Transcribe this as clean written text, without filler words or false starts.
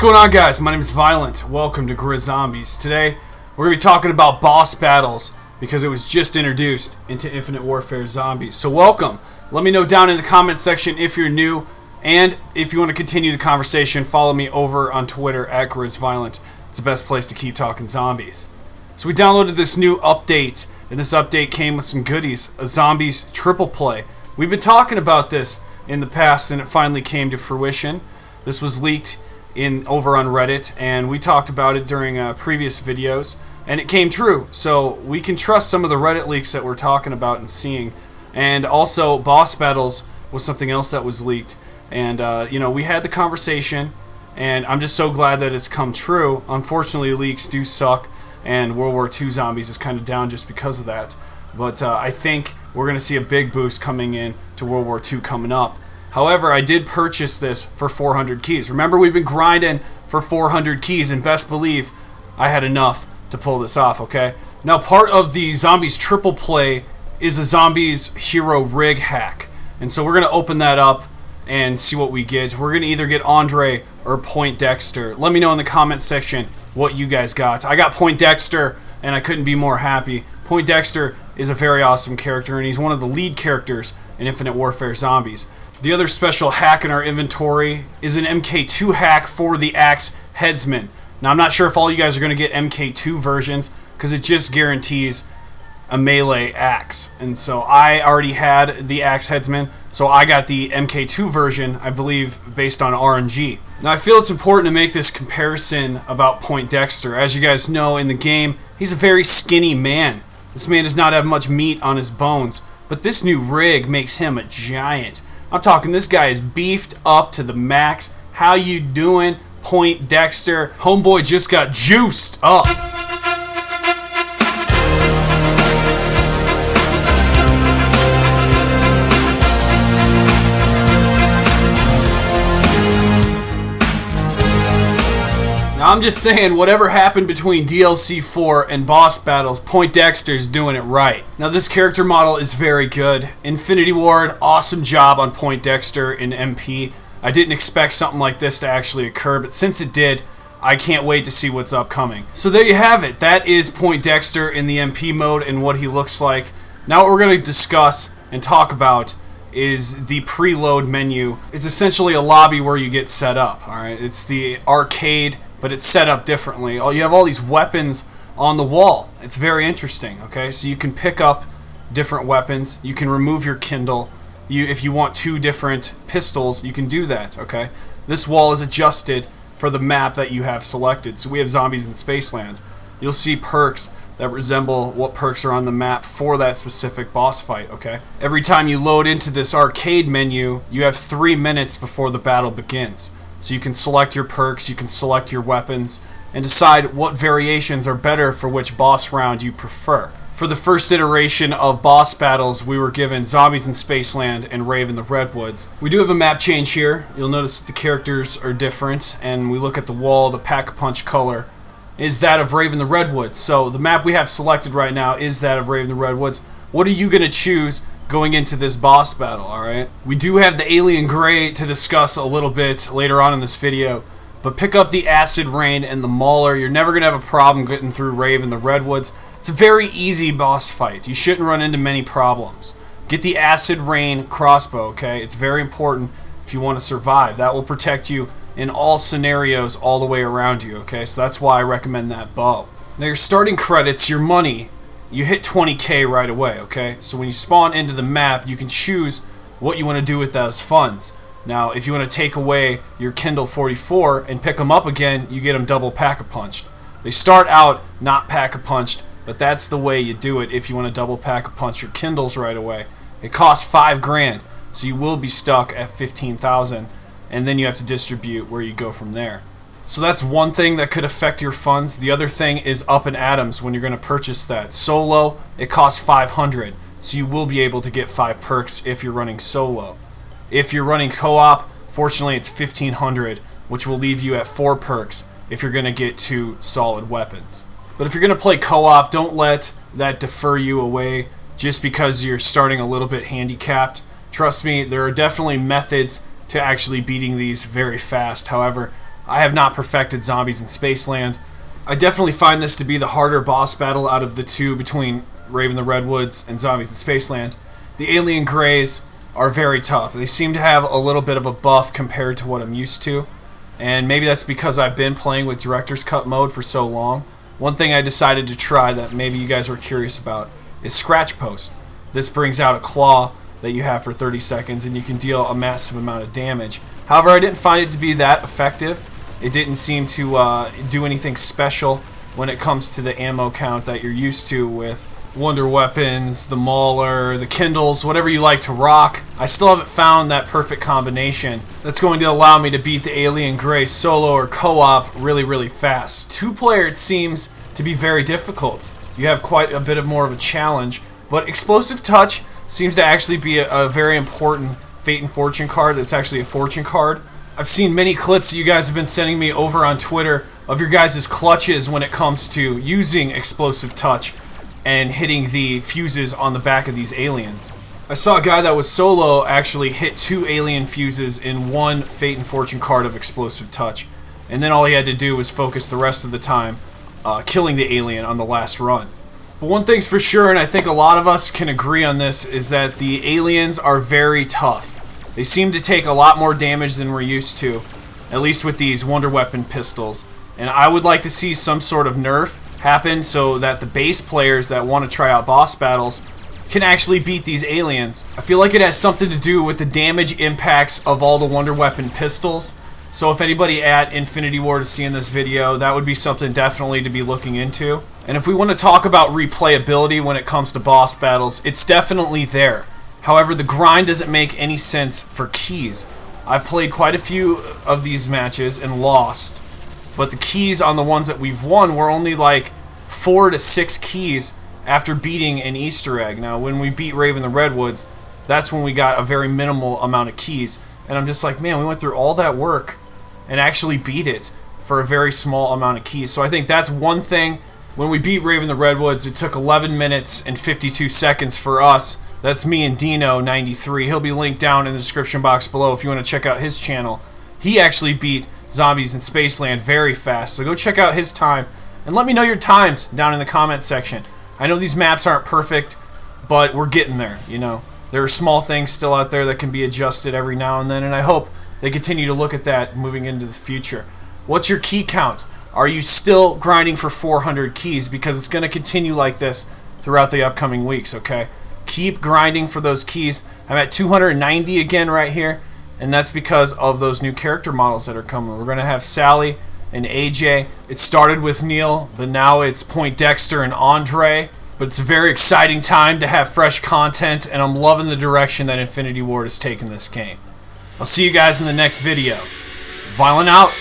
going on, guys? My name is Violent. Welcome to IWZombies. Today, we're going to be talking about boss battles because it was just introduced into Infinite Warfare Zombies. So welcome. Let me know down in the comment section if you're new, and if you want to continue the conversation, follow me over on Twitter at IWZviolent. It's the best place to keep talking zombies. So we downloaded this new update, and this update came with some goodies, a Zombies triple play. We've been talking about this in the past, and it finally came to fruition. This was leaked over on Reddit, and we talked about it during previous videos, and it came true. So we can trust some of the Reddit leaks that we're talking about and seeing. And also, boss battles was something else that was leaked. And we had the conversation, and I'm just so glad that it's come true. Unfortunately, leaks do suck, and World War II Zombies is kind of down just because of that. But I think we're going to see a big boost coming in to World War II coming up. However, I did purchase this for 400 keys. Remember, we've been grinding for 400 keys, and best believe I had enough to pull this off, okay? Now, part of the Zombies triple play is a Zombies hero rig hack. And so we're going to open that up and see what we get. We're going to either get Andre or Point Dexter. Let me know in the comment section what you guys got. I got Point Dexter, and I couldn't be more happy. Point Dexter is a very awesome character, and he's one of the lead characters in Infinite Warfare Zombies. The other special hack in our inventory is an MK2 hack for the Axe Headsman. Now, I'm not sure if all you guys are going to get MK2 versions, because it just guarantees a melee axe. And so I already had the Axe Headsman, so I got the MK2 version, I believe, based on RNG. Now, I feel it's important to make this comparison about Point Dexter. As you guys know, in the game, he's a very skinny man. This man does not have much meat on his bones, but this new rig makes him a giant. I'm talking, this guy is beefed up to the max. How you doing, Point Dexter? Homeboy just got juiced up. Now, I'm just saying, whatever happened between DLC 4 and boss battles, Point Dexter's doing it right. Now, this character model is very good. Infinity Ward, awesome job on Point Dexter in MP. I didn't expect something like this to actually occur, but since it did, I can't wait to see what's upcoming. So there you have it. That is Point Dexter in the MP mode and what he looks like. Now what we're going to discuss and talk about is the preload menu. It's essentially a lobby where you get set up. All right, it's the arcade, but it's set up differently. You have all these weapons on the wall. It's very interesting, okay? So you can pick up different weapons. You can remove your Kindle. If you want two different pistols, you can do that, okay? This wall is adjusted for the map that you have selected. So we have Zombies in Spaceland. You'll see perks that resemble what perks are on the map for that specific boss fight, okay? Every time you load into this arcade menu, you have 3 minutes before the battle begins. So you can select your perks, you can select your weapons, and decide what variations are better for which boss round you prefer. For the first iteration of boss battles, we were given Zombies in Spaceland and Rave in the Redwoods. We do have a map change here. You'll notice the characters are different, and we look at the wall, the pack-a-punch color is that of Rave in the Redwoods. So the map we have selected right now is that of Rave in the Redwoods. What are you going to choose going into this boss battle, alright? We do have the Alien Gray to discuss a little bit later on in this video, but pick up the Acid Rain and the Mauler. You're never going to have a problem getting through Rave in the Redwoods. It's a very easy boss fight. You shouldn't run into many problems. Get the Acid Rain crossbow, okay? It's very important if you want to survive. That will protect you in all scenarios all the way around you, okay? So that's why I recommend that bow. Now, your starting credits, your money, you hit 20k right away, okay? So when you spawn into the map, you can choose what you want to do with those funds. Now, if you want to take away your Kindle 44 and pick them up again, you get them double pack-a-punched. They start out not pack-a-punched, but that's the way you do it if you want to double pack-a-punch your Kindles right away. It costs $5 grand, so you will be stuck at 15,000, and then you have to distribute where you go from there. So that's one thing that could affect your funds. The other thing is up in atoms when you're going to purchase that. Solo, it costs 500, so you will be able to get 5 perks if you're running solo. If you're running co-op, fortunately it's 1500, which will leave you at 4 perks if you're going to get 2 solid weapons. But if you're going to play co-op, don't let that defer you away just because you're starting a little bit handicapped. Trust me, there are definitely methods to actually beating these very fast. However, I have not perfected Zombies in Spaceland. I definitely find this to be the harder boss battle out of the two between Rave in the Redwoods and Zombies in Spaceland. The Alien Greys are very tough. They seem to have a little bit of a buff compared to what I'm used to. And maybe that's because I've been playing with Director's Cut mode for so long. One thing I decided to try that maybe you guys were curious about is Scratch Post. This brings out a claw that you have for 30 seconds and you can deal a massive amount of damage. However, I didn't find it to be that effective. It didn't seem to do anything special when it comes to the ammo count that you're used to with Wonder Weapons, the Mauler, the Kindles, whatever you like to rock. I still haven't found that perfect combination that's going to allow me to beat the Alien Grey solo or co-op really fast. Two-player, it seems to be very difficult. You have quite a bit of more of a challenge, but Explosive Touch seems to actually be a very important Fate and Fortune card that's actually a fortune card. I've seen many clips that you guys have been sending me over on Twitter of your guys' clutches when it comes to using Explosive Touch and hitting the fuses on the back of these aliens. I saw a guy that was solo actually hit 2 alien fuses in one Fate and Fortune card of Explosive Touch, and then all he had to do was focus the rest of the time killing the alien on the last run. But one thing's for sure, and I think a lot of us can agree on this, is that the aliens are very tough. They seem to take a lot more damage than we're used to, at least with these Wonder Weapon pistols. And I would like to see some sort of nerf happen so that the base players that want to try out boss battles can actually beat these aliens. I feel like it has something to do with the damage impacts of all the Wonder Weapon pistols. So if anybody at Infinity Ward is seeing this video, that would be something definitely to be looking into. And if we want to talk about replayability when it comes to boss battles, it's definitely there. However, the grind doesn't make any sense for keys. I've played quite a few of these matches and lost, but the keys on the ones that we've won were only like 4 to 6 keys after beating an Easter egg. Now, when we beat Rave in the Redwoods, that's when we got a very minimal amount of keys. And I'm just like, man, we went through all that work and actually beat it for a very small amount of keys. So I think that's one thing. When we beat Rave in the Redwoods, it took 11 minutes and 52 seconds for us. That's me and Dino93. He'll be linked down in the description box below if you want to check out his channel. He actually beat Zombies in Spaceland very fast, so go check out his time and let me know your times down in the comment section. I know these maps aren't perfect, but we're getting there, you know. There are small things still out there that can be adjusted every now and then, and I hope they continue to look at that moving into the future. What's your key count? Are you still grinding for 400 keys? Because it's going to continue like this throughout the upcoming weeks, okay? Keep grinding for those keys. I'm at 290 again right here, and that's because of those new character models that are coming. We're going to have Sally and AJ. It started with Neil, but now it's Point Dexter and Andre. But it's a very exciting time to have fresh content, and I'm loving the direction that Infinity Ward has taken this game. I'll see you guys in the next video. Violent out.